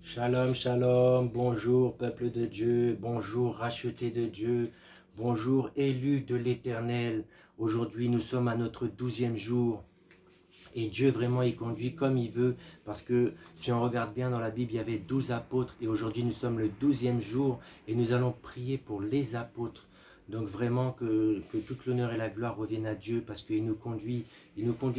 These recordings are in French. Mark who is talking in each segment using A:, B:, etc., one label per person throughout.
A: Shalom, shalom, bonjour peuple de Dieu, bonjour racheté de Dieu, bonjour élus de l'Éternel. Aujourd'hui nous sommes à notre 12e jour et Dieu vraiment il conduit comme il veut parce que si on regarde bien dans la Bible il y avait 12 apôtres et aujourd'hui nous sommes le 12e jour et nous allons prier pour les apôtres. Donc vraiment que toute l'honneur et la gloire reviennent à Dieu parce qu'il nous conduit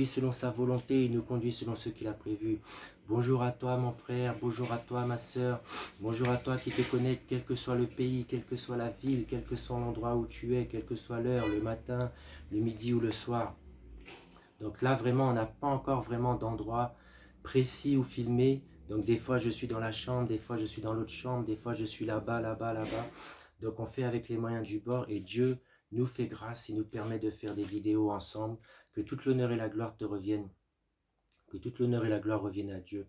A: selon sa volonté, il nous conduit selon ce qu'il a prévu. Bonjour à toi mon frère, bonjour à toi ma soeur, bonjour à toi qui te connais, quel que soit le pays, quelle que soit la ville, quel que soit l'endroit où tu es, quelle que soit l'heure, le matin, le midi ou le soir. Donc là vraiment on n'a pas encore vraiment d'endroit précis où filmer. Donc des fois je suis dans la chambre, des fois je suis dans l'autre chambre, des fois je suis là-bas, là-bas, là-bas. Donc on fait avec les moyens du bord et Dieu nous fait grâce, il nous permet de faire des vidéos ensemble. Que toute l'honneur et la gloire te reviennent. Que toute l'honneur et la gloire reviennent à Dieu.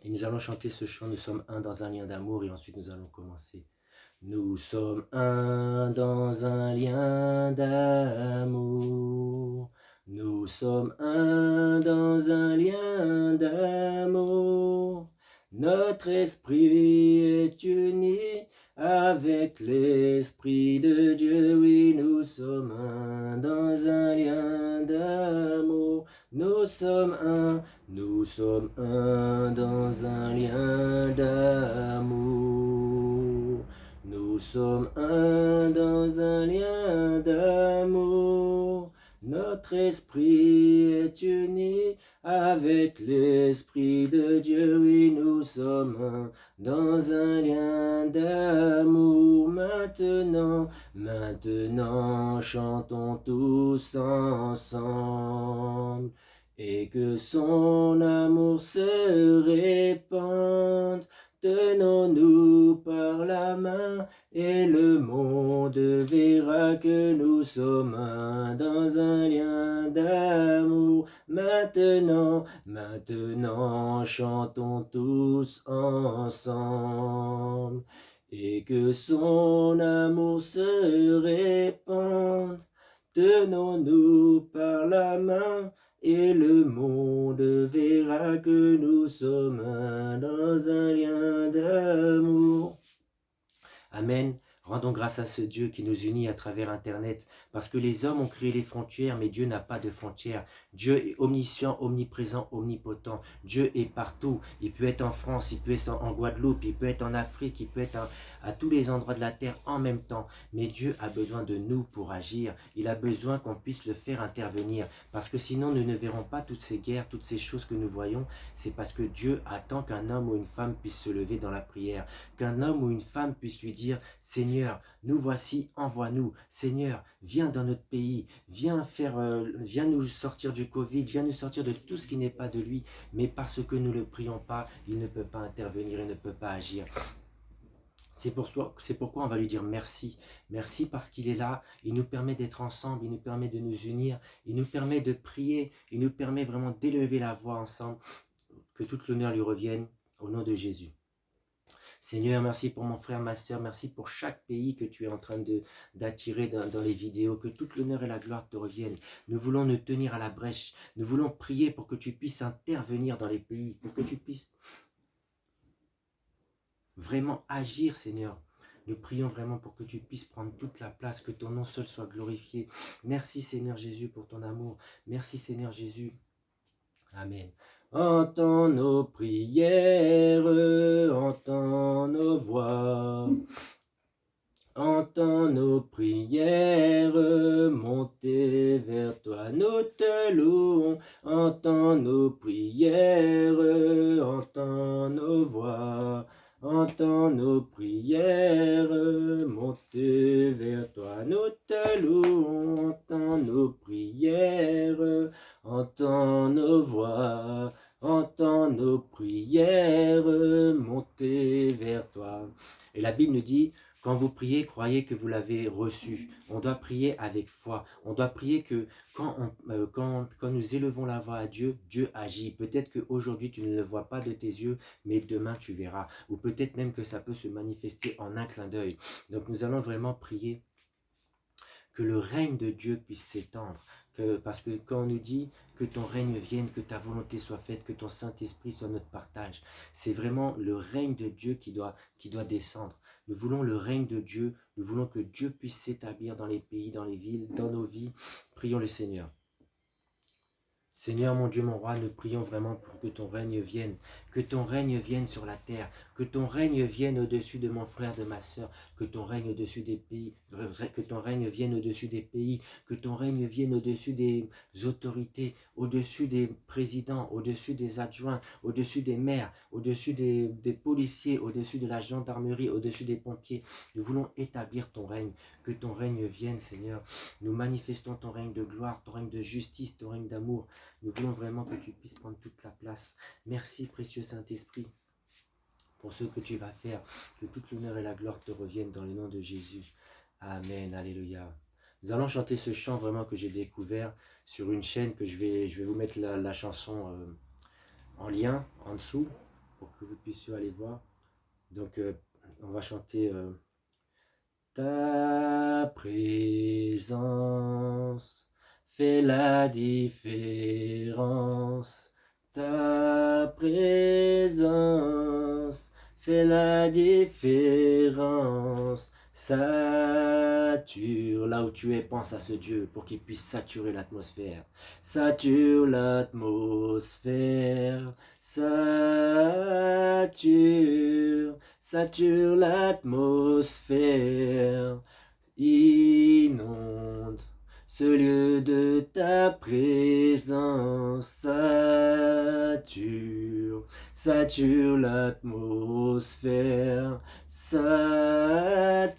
A: Et nous allons chanter ce chant, nous sommes un dans un lien d'amour et ensuite nous allons commencer. Nous sommes un dans un lien d'amour. Nous sommes un dans un lien d'amour. Notre esprit est uni avec l'esprit de Dieu. Oui, nous sommes un dans un lien d'amour. Nous sommes un dans un lien d'amour. Nous sommes un dans un lien d'amour. Notre esprit est uni avec l'esprit de Dieu. Oui, nous sommes un dans un lien d'amour. Maintenant, chantons tous ensemble. Et que son amour se répande. Tenons-nous par la main et le monde verra que nous sommes un dans un lien d'amour. Maintenant, chantons tous ensemble. Et que son amour se répande. Tenons-nous par la main et le monde verra que nous sommes un dans un lien d'amour. Amen. Rendons grâce à ce Dieu qui nous unit à travers Internet, parce que les hommes ont créé les frontières, mais Dieu n'a pas de frontières. Dieu est omniscient, omniprésent, omnipotent. Dieu est partout. Il peut être en France, il peut être en Guadeloupe, il peut être en Afrique, il peut être à tous les endroits de la terre en même temps. Mais Dieu a besoin de nous pour agir. Il a besoin qu'on puisse le faire intervenir, parce que sinon nous ne verrons pas toutes ces guerres, toutes ces choses que nous voyons. C'est parce que Dieu attend qu'un homme ou une femme puisse se lever dans la prière, qu'un homme ou une femme puisse lui dire, Seigneur, nous voici, envoie-nous. Seigneur, viens dans notre pays, viens nous sortir du Covid, viens nous sortir de tout ce qui n'est pas de lui. Mais parce que nous ne le prions pas, il ne peut pas intervenir, il ne peut pas agir. C'est pourquoi on va lui dire merci. Merci parce qu'il est là, il nous permet d'être ensemble, il nous permet de nous unir, il nous permet de prier, il nous permet vraiment d'élever la voix ensemble. Que toute l'honneur lui revienne au nom de Jésus. Seigneur, merci pour mon frère, ma soeur, merci pour chaque pays que tu es en train d'attirer dans les vidéos, que toute l'honneur et la gloire te reviennent. Nous voulons nous tenir à la brèche, nous voulons prier pour que tu puisses intervenir dans les pays, pour que tu puisses vraiment agir, Seigneur. Nous prions vraiment pour que tu puisses prendre toute la place, que ton nom seul soit glorifié. Merci Seigneur Jésus pour ton amour. Merci Seigneur Jésus. Amen. Entends nos prières, entends nos voix. Entends nos prières monter vers toi, nous te louons. Entends nos prières, entends nos voix. Entends nos prières monter vers toi, nous te louons. Entends nos prières, entends nos voix. Entends nos prières monter vers toi. Et la Bible nous dit, quand vous priez, croyez que vous l'avez reçu. On doit prier avec foi. On doit prier que quand nous élevons la voix à Dieu, Dieu agit. Peut-être qu'aujourd'hui, tu ne le vois pas de tes yeux, mais demain, tu verras. Ou peut-être même que ça peut se manifester en un clin d'œil. Donc, nous allons vraiment prier que le règne de Dieu puisse s'étendre, Parce que quand on nous dit que ton règne vienne, que ta volonté soit faite, que ton Saint-Esprit soit notre partage, c'est vraiment le règne de Dieu qui doit descendre. Nous voulons le règne de Dieu, nous voulons que Dieu puisse s'établir dans les pays, dans les villes, dans nos vies. Prions le Seigneur. Seigneur mon Dieu, mon roi, nous prions vraiment pour que ton règne vienne, que ton règne vienne sur la terre, que ton règne vienne au-dessus de mon frère, de ma soeur, que ton règne au-dessus des pays, que ton règne vienne au-dessus des pays, que ton règne vienne au-dessus des autorités, au-dessus des présidents, au-dessus des adjoints, au-dessus des maires, au-dessus des policiers, au-dessus de la gendarmerie, au-dessus des pompiers. Nous voulons établir ton règne, que ton règne vienne, Seigneur. Nous manifestons ton règne de gloire, ton règne de justice, ton règne d'amour. Nous voulons vraiment que tu puisses prendre toute la place. Merci, précieux Saint-Esprit, pour ce que tu vas faire. Que toute l'honneur et la gloire te reviennent dans le nom de Jésus. Amen. Alléluia. Nous allons chanter ce chant vraiment que j'ai découvert sur une chaîne que je vais vous mettre la chanson en lien en dessous pour que vous puissiez aller voir. Donc, on va chanter Ta présence fait la différence. Ta présence fait la différence. Sature, là où tu es, pense à ce Dieu pour qu'il puisse saturer l'atmosphère. Sature l'atmosphère. Sature, sature l'atmosphère. Inonde ce lieu de ta présence, sature, sature l'atmosphère, sature,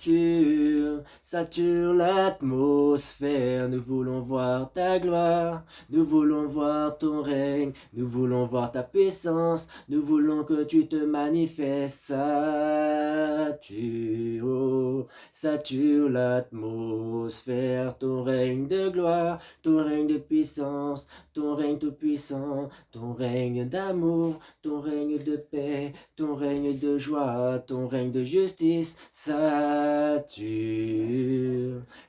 A: sature l'atmosphère. Nous voulons voir ta gloire, nous voulons voir ton règne, nous voulons voir ta puissance, nous voulons que tu te manifestes, sature, oh, sature l'atmosphère, ton règne de gloire, ton règne de puissance, ton règne tout puissant, ton règne d'amour, ton règne de paix, ton règne de joie, ton règne de justice, sature,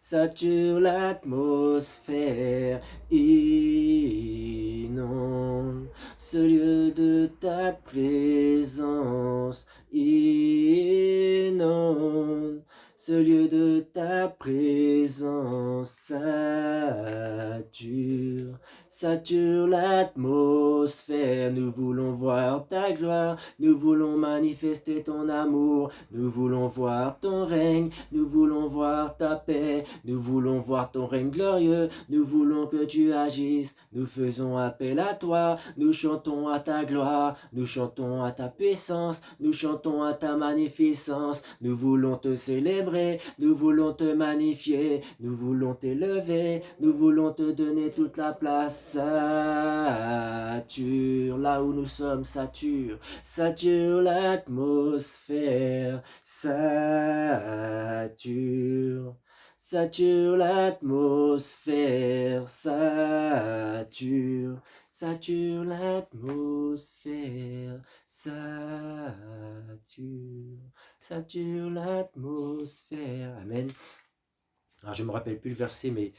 A: sature l'atmosphère, inonde ce lieu de ta présence, inonde ce lieu de ta présence, sature, sature l'atmosphère. Nous voulons voir ta gloire, nous voulons manifester ton amour, nous voulons voir ton règne, nous voulons voir ta paix, nous voulons voir ton règne glorieux, nous voulons que tu agisses, nous faisons appel à toi, nous chantons à ta gloire, nous chantons à ta puissance, nous chantons à ta magnificence, nous voulons te célébrer. Nous voulons te magnifier, nous voulons t'élever, nous voulons te donner toute la place. Sature, là où nous sommes, sature, sature l'atmosphère, sature, sature l'atmosphère, sature, sature l'atmosphère, sature, sature l'atmosphère. Amen. Alors je ne me rappelle plus le verset, mais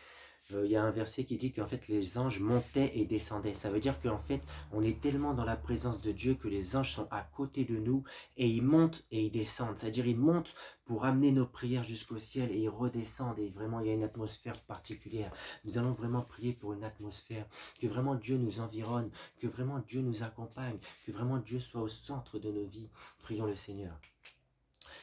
A: il y a un verset qui dit qu'en fait les anges montaient et descendaient. Ça veut dire qu'en fait on est tellement dans la présence de Dieu que les anges sont à côté de nous et ils montent et ils descendent. C'est-à-dire ils montent pour amener nos prières jusqu'au ciel et ils redescendent et vraiment il y a une atmosphère particulière. Nous allons vraiment prier pour une atmosphère, que vraiment Dieu nous environne, que vraiment Dieu nous accompagne, que vraiment Dieu soit au centre de nos vies. Prions le Seigneur.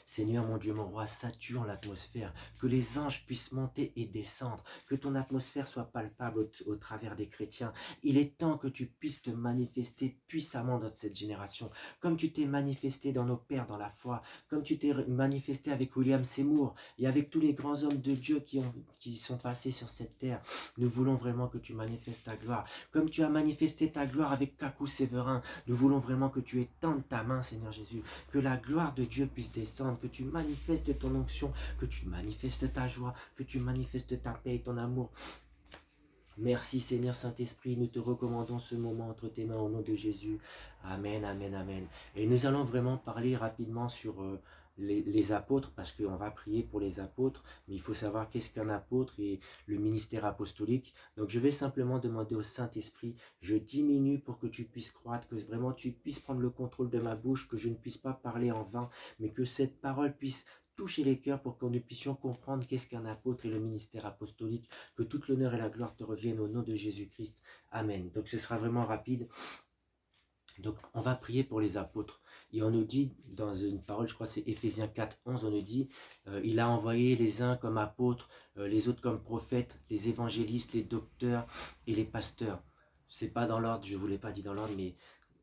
A: Seigneur, mon Dieu, mon roi, sature l'atmosphère, que les anges puissent monter et descendre, que ton atmosphère soit palpable au travers des chrétiens. Il est temps que tu puisses te manifester puissamment dans cette génération, comme tu t'es manifesté dans nos pères dans la foi, comme tu t'es manifesté avec William Seymour et avec tous les grands hommes de Dieu qui sont passés sur cette terre. Nous voulons vraiment que tu manifestes ta gloire, comme tu as manifesté ta gloire avec Kakou Séverin. Nous voulons vraiment que tu étendes ta main, Seigneur Jésus, que la gloire de Dieu puisse descendre, que tu manifestes ton onction, que tu manifestes ta joie, que tu manifestes ta paix et ton amour. Merci Seigneur Saint-Esprit, nous te recommandons ce moment entre tes mains au nom de Jésus. Amen, amen, amen. Et nous allons vraiment parler rapidement sur les apôtres, parce qu'on va prier pour les apôtres, mais il faut savoir qu'est-ce qu'un apôtre et le ministère apostolique. Donc je vais simplement demander au Saint-Esprit, je diminue pour que tu puisses croître, que vraiment tu puisses prendre le contrôle de ma bouche, que je ne puisse pas parler en vain, mais que cette parole puisse toucher les cœurs pour que nous puissions comprendre qu'est-ce qu'un apôtre et le ministère apostolique, que toute l'honneur et la gloire te reviennent au nom de Jésus-Christ. Amen. Donc ce sera vraiment rapide. Donc on va prier pour les apôtres. Et on nous dit dans une parole, je crois que c'est Éphésiens 4, 11, on nous dit, il a envoyé les uns comme apôtres, les autres comme prophètes, les évangélistes, les docteurs et les pasteurs. C'est pas dans l'ordre, je ne vous l'ai pas dit dans l'ordre, mais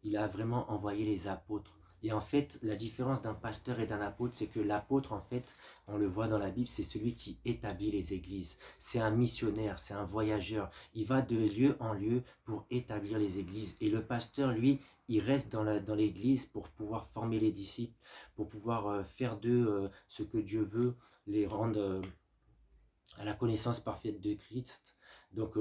A: il a vraiment envoyé les apôtres. Et en fait, la différence d'un pasteur et d'un apôtre, c'est que l'apôtre, en fait, on le voit dans la Bible, c'est celui qui établit les églises. C'est un missionnaire, c'est un voyageur. Il va de lieu en lieu pour établir les églises. Et le pasteur, lui, il reste dans l'église pour pouvoir former les disciples, pour pouvoir faire d'eux ce que Dieu veut, les rendre à la connaissance parfaite de Christ. Donc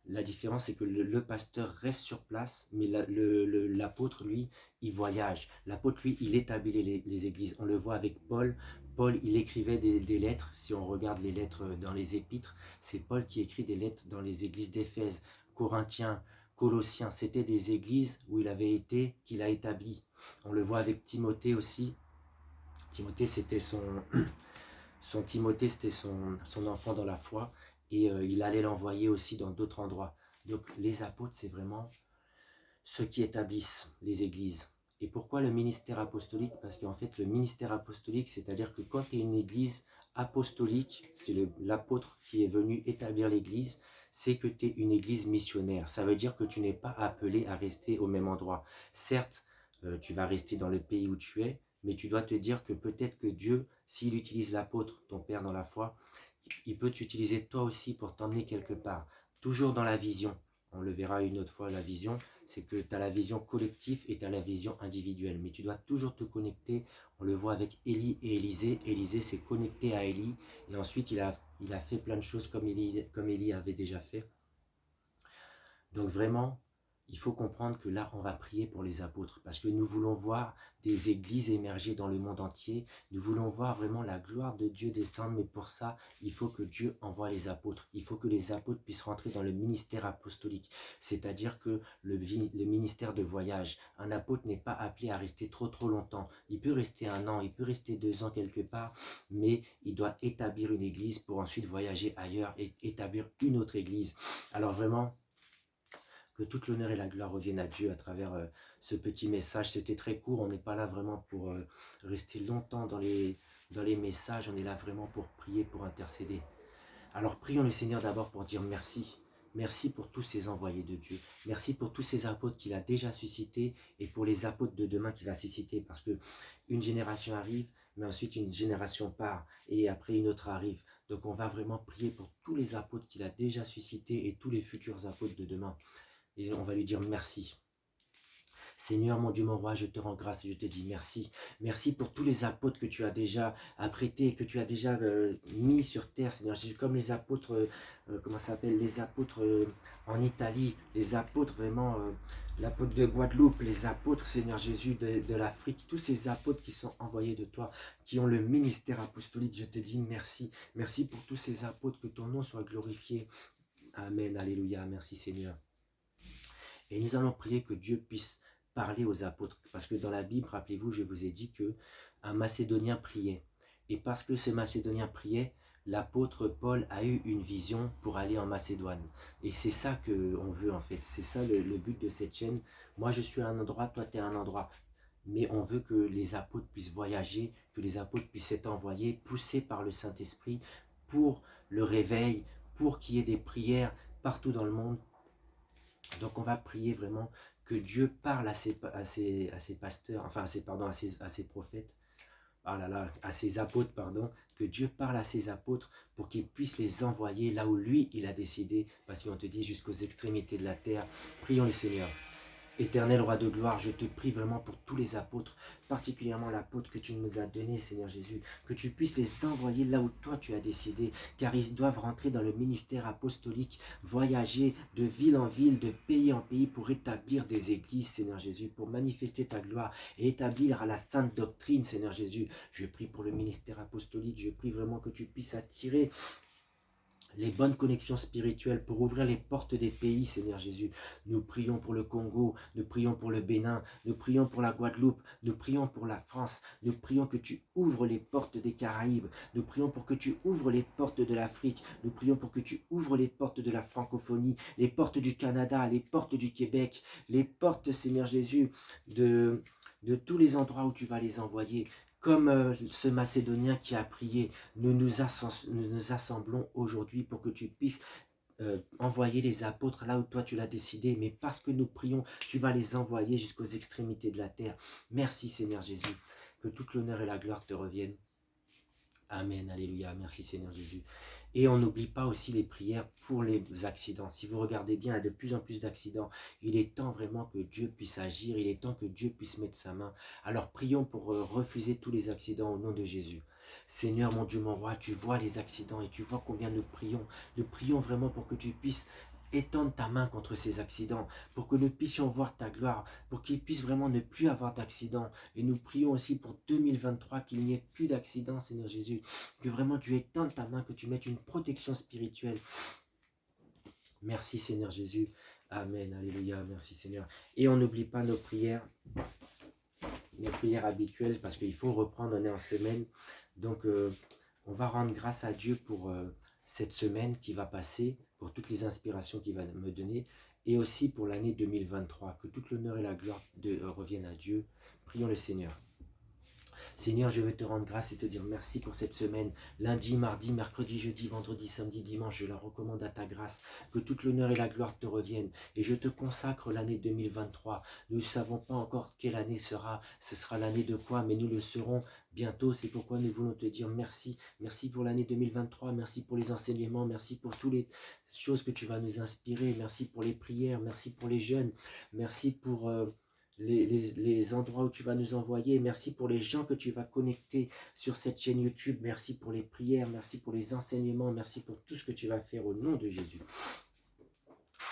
A: la différence, c'est que le pasteur reste sur place, mais l'apôtre, lui, il voyage. L'apôtre, lui, il établit les églises. On le voit avec Paul. Paul, il écrivait des lettres. Si on regarde les lettres dans les épîtres, c'est Paul qui écrit des lettres dans les églises d'Éphèse, Corinthiens, Colossiens. C'était des églises où il avait été, qu'il a établi. On le voit avec Timothée aussi. Timothée, c'était son enfant dans la foi, et il allait l'envoyer aussi dans d'autres endroits. Donc les apôtres, c'est vraiment ceux qui établissent les églises. Et pourquoi le ministère apostolique? Parce qu'en fait, le ministère apostolique, c'est-à-dire que quand tu es une église apostolique, c'est l'apôtre qui est venu établir l'église, c'est que tu es une église missionnaire. Ça veut dire que tu n'es pas appelé à rester au même endroit. Certes, tu vas rester dans le pays où tu es, mais tu dois te dire que peut-être que Dieu, s'il utilise l'apôtre, ton père dans la foi, il peut t'utiliser toi aussi pour t'emmener quelque part. Toujours dans la vision. On le verra une autre fois, la vision, c'est que tu as la vision collective et tu as la vision individuelle. Mais tu dois toujours te connecter. On le voit avec Élie et Élisée. Élisée s'est connecté à Élie et ensuite il a fait plein de choses comme Élie avait déjà fait. Donc vraiment, il faut comprendre que là, on va prier pour les apôtres parce que nous voulons voir des églises émerger dans le monde entier. Nous voulons voir vraiment la gloire de Dieu descendre, mais pour ça, il faut que Dieu envoie les apôtres. Il faut que les apôtres puissent rentrer dans le ministère apostolique, c'est-à-dire que le ministère de voyage. Un apôtre n'est pas appelé à rester trop longtemps. Il peut rester 1 an, il peut rester 2 ans quelque part, mais il doit établir une église pour ensuite voyager ailleurs et établir une autre église. Alors vraiment, que toute l'honneur et la gloire reviennent à Dieu à travers ce petit message. C'était très court, on n'est pas là vraiment pour rester longtemps dans les messages, on est là vraiment pour prier, pour intercéder. Alors prions le Seigneur d'abord pour dire merci. Merci pour tous ces envoyés de Dieu. Merci pour tous ces apôtres qu'il a déjà suscités et pour les apôtres de demain qu'il va susciter. Parce que une génération arrive, mais ensuite une génération part et après une autre arrive. Donc on va vraiment prier pour tous les apôtres qu'il a déjà suscités et tous les futurs apôtres de demain. Et on va lui dire merci. Seigneur, mon Dieu, mon roi, je te rends grâce et je te dis merci. Merci pour tous les apôtres que tu as déjà apprêtés, que tu as déjà mis sur terre, Seigneur Jésus, comme les apôtres, comment ça s'appelle, les apôtres en Italie, les apôtres vraiment, l'apôtre de Guadeloupe, les apôtres, Seigneur Jésus, de l'Afrique, tous ces apôtres qui sont envoyés de toi, qui ont le ministère apostolique, je te dis merci. Merci pour tous ces apôtres, que ton nom soit glorifié. Amen, alléluia, merci Seigneur. Et nous allons prier que Dieu puisse parler aux apôtres. Parce que dans la Bible, rappelez-vous, je vous ai dit qu'un Macédonien priait. Et parce que ce Macédonien priait, l'apôtre Paul a eu une vision pour aller en Macédoine. Et c'est ça qu'on veut en fait. C'est ça le but de cette chaîne. Moi, je suis à un endroit, toi, tu es à un endroit. Mais on veut que les apôtres puissent voyager, que les apôtres puissent être envoyés, poussés par le Saint-Esprit pour le réveil, pour qu'il y ait des prières partout dans le monde. Donc on va prier vraiment que Dieu parle à ses pasteurs, enfin à ses prophètes, à ses apôtres, pardon, que Dieu parle à ses apôtres pour qu'ils puissent les envoyer là où lui, il a décidé, parce qu'on te dit jusqu'aux extrémités de la terre. Prions le Seigneur. Éternel roi de gloire, je te prie vraiment pour tous les apôtres, particulièrement l'apôtre que tu nous as donné, Seigneur Jésus, que tu puisses les envoyer là où toi tu as décidé, car ils doivent rentrer dans le ministère apostolique, voyager de ville en ville, de pays en pays pour établir des églises, Seigneur Jésus, pour manifester ta gloire et établir la sainte doctrine, Seigneur Jésus. Je prie pour le ministère apostolique, je prie vraiment que tu puisses attirer les bonnes connexions spirituelles pour ouvrir les portes des pays, Seigneur Jésus. Nous prions pour le Congo, nous prions pour le Bénin, nous prions pour la Guadeloupe, nous prions pour la France, nous prions que tu ouvres les portes des Caraïbes, nous prions pour que tu ouvres les portes de l'Afrique, nous prions pour que tu ouvres les portes de la francophonie, les portes du Canada, les portes du Québec, les portes, Seigneur Jésus, de tous les endroits où tu vas les envoyer. Comme ce Macédonien qui a prié, nous nous assemblons aujourd'hui pour que tu puisses envoyer les apôtres là où toi tu l'as décidé, mais parce que nous prions, tu vas les envoyer jusqu'aux extrémités de la terre. Merci Seigneur Jésus, que toute l'honneur et la gloire te reviennent. Amen, alléluia, merci Seigneur Jésus. Et on n'oublie pas aussi les prières pour les accidents. Si vous regardez bien, il y a de plus en plus d'accidents. Il est temps vraiment que Dieu puisse agir, il est temps que Dieu puisse mettre sa main. Alors prions pour refuser tous les accidents au nom de Jésus. Seigneur, mon Dieu, mon roi, tu vois les accidents et tu vois combien nous prions. Nous prions vraiment pour que tu puisses étendre ta main contre ces accidents, pour que nous puissions voir ta gloire, pour qu'il puisse vraiment ne plus avoir d'accidents. Et nous prions aussi pour 2023 qu'il n'y ait plus d'accidents, Seigneur Jésus, que vraiment tu étendes ta main, que tu mettes une protection spirituelle. Merci Seigneur Jésus. Amen, alléluia, merci Seigneur. Et on n'oublie pas nos prières habituelles, parce qu'il faut reprendre, on est en semaine. Donc on va rendre grâce à Dieu pour cette semaine qui va passer, pour toutes les inspirations qu'il va me donner, et aussi pour l'année 2023. Que toute l'honneur et la gloire reviennent à Dieu. Prions le Seigneur. Seigneur, je veux te rendre grâce et te dire merci pour cette semaine. Lundi, mardi, mercredi, jeudi, vendredi, samedi, dimanche, je la recommande à ta grâce. Que toute l'honneur et la gloire te reviennent. Et je te consacre l'année 2023. Nous ne savons pas encore quelle année sera. Ce sera l'année de quoi, mais nous le serons bientôt. C'est pourquoi nous voulons te dire merci. Merci pour l'année 2023. Merci pour les enseignements. Merci pour toutes les choses que tu vas nous inspirer. Merci pour les prières. Merci pour les jeunes. Merci pour les endroits où tu vas nous envoyer. Merci pour les gens que tu vas connecter sur cette chaîne YouTube. Merci pour les prières. Merci pour les enseignements. Merci pour tout ce que tu vas faire au nom de Jésus.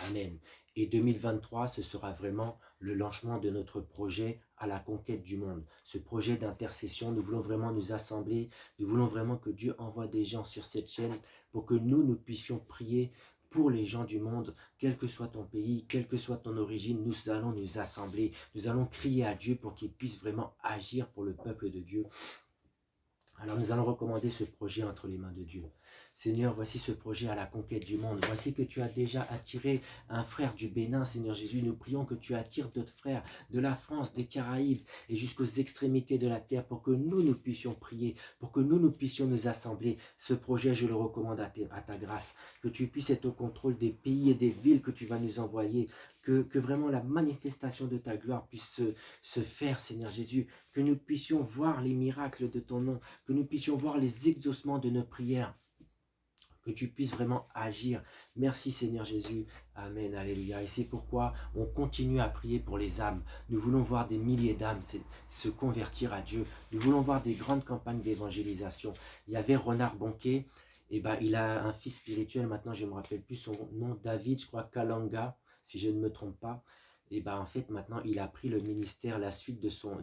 A: Amen. Et 2023, ce sera vraiment le lancement de notre projet à la conquête du monde. Ce projet d'intercession, nous voulons vraiment nous assembler. Nous voulons vraiment que Dieu envoie des gens sur cette chaîne pour que nous puissions prier pour les gens du monde, quel que soit ton pays, quelle que soit ton origine. Nous allons nous assembler. Nous allons crier à Dieu pour qu'il puisse vraiment agir pour le peuple de Dieu. Alors nous allons recommander ce projet entre les mains de Dieu. Seigneur, voici ce projet à la conquête du monde. Voici que tu as déjà attiré un frère du Bénin, Seigneur Jésus. Nous prions que tu attires d'autres frères de la France, des Caraïbes et jusqu'aux extrémités de la terre pour que nous puissions prier, pour que nous puissions nous assembler. Ce projet, je le recommande à ta grâce. Que tu puisses être au contrôle des pays et des villes que tu vas nous envoyer. Que vraiment la manifestation de ta gloire puisse se faire, Seigneur Jésus. Que nous puissions voir les miracles de ton nom. Que nous puissions voir les exaucements de nos prières. Que tu puisses vraiment agir. Merci Seigneur Jésus. Amen, alléluia. Et c'est pourquoi on continue à prier pour les âmes. Nous voulons voir des milliers d'âmes se convertir à Dieu. Nous voulons voir des grandes campagnes d'évangélisation. Il y avait Renard Bonquet. Et il a un fils spirituel. Maintenant, je ne me rappelle plus son nom. David, je crois, Kalanga, si je ne me trompe pas. Et en fait, maintenant, il a pris le ministère, la suite de son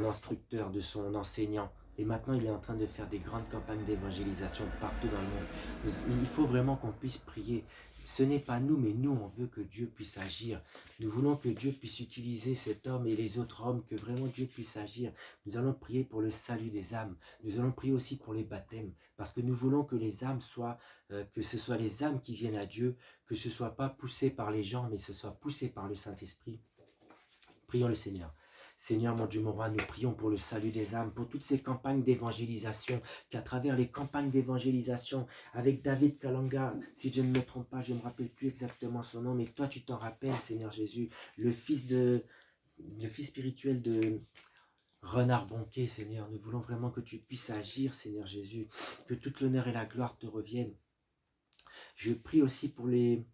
A: instructeur, de son enseignant. Et maintenant, il est en train de faire des grandes campagnes d'évangélisation partout dans le monde. Il faut vraiment qu'on puisse prier. Ce n'est pas nous, mais nous, on veut que Dieu puisse agir. Nous voulons que Dieu puisse utiliser cet homme et les autres hommes, que vraiment Dieu puisse agir. Nous allons prier pour le salut des âmes. Nous allons prier aussi pour les baptêmes, parce que nous voulons que les âmes soient, que ce soit les âmes qui viennent à Dieu, que ce ne soit pas poussé par les gens, mais ce soit poussé par le Saint-Esprit. Prions le Seigneur. Seigneur, mon Dieu, mon roi, nous prions pour le salut des âmes, pour toutes ces campagnes d'évangélisation, qu'à travers les campagnes d'évangélisation, avec David Kalanga, si je ne me trompe pas, je ne me rappelle plus exactement son nom, mais toi tu t'en rappelles, Seigneur Jésus, le fils spirituel de Renard Bonquet, Seigneur. Nous voulons vraiment que tu puisses agir, Seigneur Jésus, que toute l'honneur et la gloire te reviennent. Je prie aussi pour les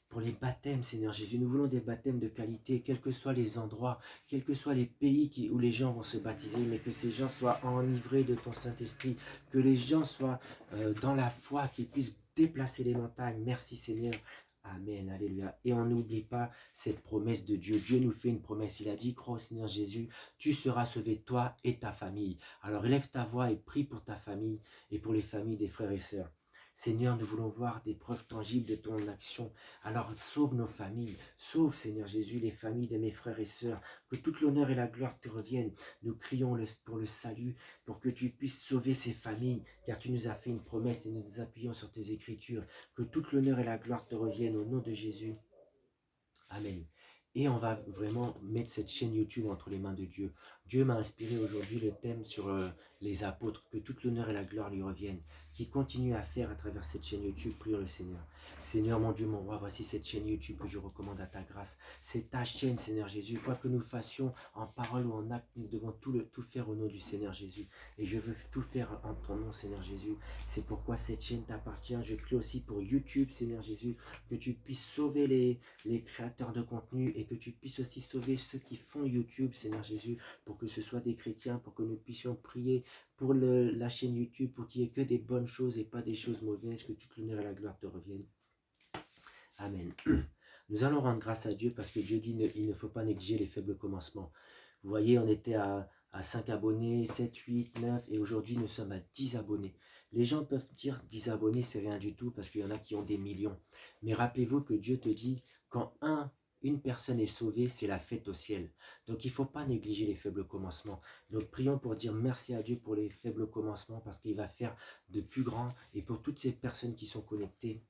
A: pour les baptêmes, Seigneur Jésus. Nous voulons des baptêmes de qualité, quels que soient les endroits, quels que soient les pays où les gens vont se baptiser, mais que ces gens soient enivrés de ton Saint-Esprit, que les gens soient dans la foi, qu'ils puissent déplacer les montagnes. Merci Seigneur. Amen, alléluia. Et on n'oublie pas cette promesse de Dieu. Dieu nous fait une promesse. Il a dit, crois au Seigneur Jésus, tu seras sauvé, toi et ta famille. Alors élève ta voix et prie pour ta famille et pour les familles des frères et sœurs. Seigneur, nous voulons voir des preuves tangibles de ton action. Alors sauve nos familles, sauve Seigneur Jésus les familles de mes frères et sœurs, que toute l'honneur et la gloire te reviennent. Nous crions pour le salut, pour que tu puisses sauver ces familles, car tu nous as fait une promesse et nous nous appuyons sur tes écritures. Que toute l'honneur et la gloire te reviennent au nom de Jésus. Amen. Et on va vraiment mettre cette chaîne YouTube entre les mains de Dieu. Dieu m'a inspiré aujourd'hui le thème sur les apôtres, que toute l'honneur et la gloire lui reviennent, qu'il continue à faire à travers cette chaîne YouTube. Prions le Seigneur. Seigneur mon Dieu, mon roi, voici cette chaîne YouTube que je recommande à ta grâce. C'est ta chaîne, Seigneur Jésus. Quoi que nous fassions en parole ou en acte, nous devons tout faire au nom du Seigneur Jésus. Et je veux tout faire en ton nom, Seigneur Jésus. C'est pourquoi cette chaîne t'appartient. Je prie aussi pour YouTube, Seigneur Jésus, que tu puisses sauver les créateurs de contenu et que tu puisses aussi sauver ceux qui font YouTube, Seigneur Jésus, pour que ce soit des chrétiens, pour que nous puissions prier pour la chaîne YouTube, pour qu'il n'y ait que des bonnes choses et pas des choses mauvaises, que toute l'honneur et la gloire te reviennent. Amen. Nous allons rendre grâce à Dieu parce que Dieu dit il ne faut pas négliger les faibles commencements. Vous voyez, on était à 5 abonnés, 7, 8, 9 et aujourd'hui nous sommes à 10 abonnés. Les gens peuvent dire 10 abonnés c'est rien du tout parce qu'il y en a qui ont des millions. Mais rappelez-vous que Dieu te dit quand une personne est sauvée, c'est la fête au ciel. Donc il ne faut pas négliger les faibles commencements. Donc prions pour dire merci à Dieu pour les faibles commencements parce qu'il va faire de plus grands. Et pour toutes ces personnes qui sont connectées,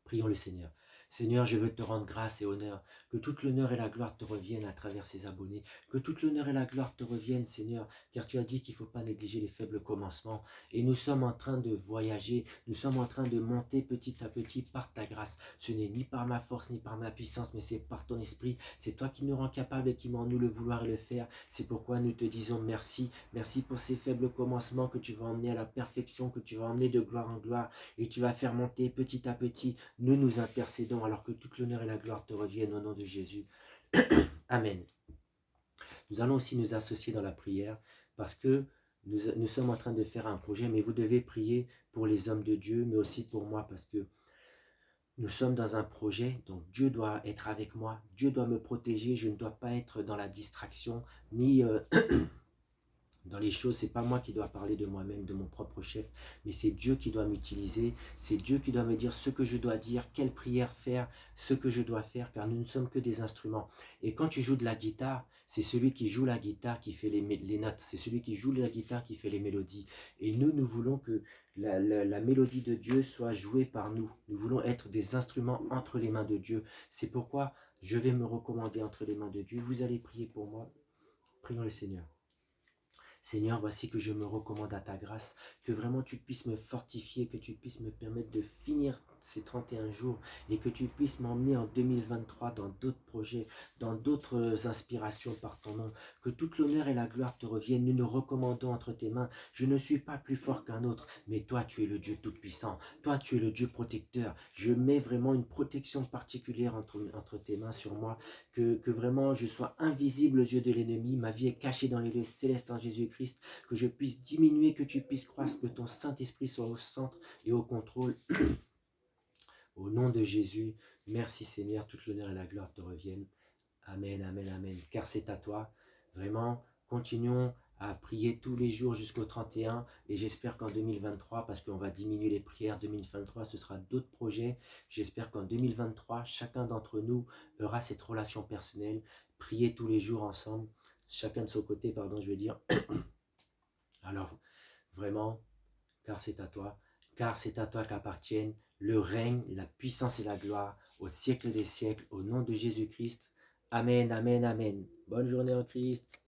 A: prions le Seigneur. Seigneur, je veux te rendre grâce et honneur, que toute l'honneur et la gloire te reviennent à travers ces abonnés, que toute l'honneur et la gloire te reviennent, Seigneur, car tu as dit qu'il ne faut pas négliger les faibles commencements. Et nous sommes en train de voyager, nous sommes en train de monter petit à petit par ta grâce. Ce n'est ni par ma force, ni par ma puissance, mais c'est par ton esprit. C'est toi qui nous rends capables et qui m'en nous le vouloir et le faire. C'est pourquoi nous te disons merci. Merci pour ces faibles commencements que tu vas emmener à la perfection, que tu vas emmener de gloire en gloire et tu vas faire monter petit à petit. Nous intercédons alors que toute l'honneur et la gloire te reviennent au nom de Jésus. Amen. Nous allons aussi nous associer dans la prière parce que nous sommes en train de faire un projet, mais vous devez prier pour les hommes de Dieu, mais aussi pour moi parce que nous sommes dans un projet, donc Dieu doit être avec moi, Dieu doit me protéger, je ne dois pas être dans la distraction, ni dans les choses, c'est pas moi qui dois parler de moi-même, de mon propre chef, mais c'est Dieu qui doit m'utiliser, c'est Dieu qui doit me dire ce que je dois dire, quelle prière faire, ce que je dois faire, car nous ne sommes que des instruments. Et quand tu joues de la guitare, c'est celui qui joue la guitare qui fait les notes, c'est celui qui joue la guitare qui fait les mélodies. Et nous voulons que la mélodie de Dieu soit jouée par nous. Nous voulons être des instruments entre les mains de Dieu. C'est pourquoi je vais me recommander entre les mains de Dieu. Vous allez prier pour moi. Prions le Seigneur. Seigneur, voici que je me recommande à ta grâce, que vraiment tu puisses me fortifier, que tu puisses me permettre de finir ces 31 jours et que tu puisses m'emmener en 2023 dans d'autres projets, dans d'autres inspirations par ton nom. Que toute l'honneur et la gloire te reviennent. Nous nous recommandons entre tes mains. Je ne suis pas plus fort qu'un autre, mais toi tu es le Dieu Tout-Puissant. Toi tu es le Dieu protecteur. Je mets vraiment une protection particulière entre tes mains sur moi, que vraiment je sois invisible aux yeux de l'ennemi. Ma vie est cachée dans les lieux célestes en Jésus-Christ. Que je puisse diminuer, que tu puisses croître, que ton Saint-Esprit soit au centre et au contrôle. Au nom de Jésus, merci Seigneur, toute l'honneur et la gloire te reviennent. Amen, amen, amen. Car c'est à toi. Vraiment, continuons à prier tous les jours jusqu'au 31 et j'espère qu'en 2023, parce qu'on va diminuer les prières, 2023 ce sera d'autres projets, j'espère qu'en 2023 chacun d'entre nous aura cette relation personnelle, prier tous les jours ensemble, chacun de son côté, pardon, je veux dire. Alors vraiment, car c'est à toi qu'appartiennent le règne, la puissance et la gloire au siècle des siècles, au nom de Jésus-Christ. Amen, amen, amen. Bonne journée en Christ.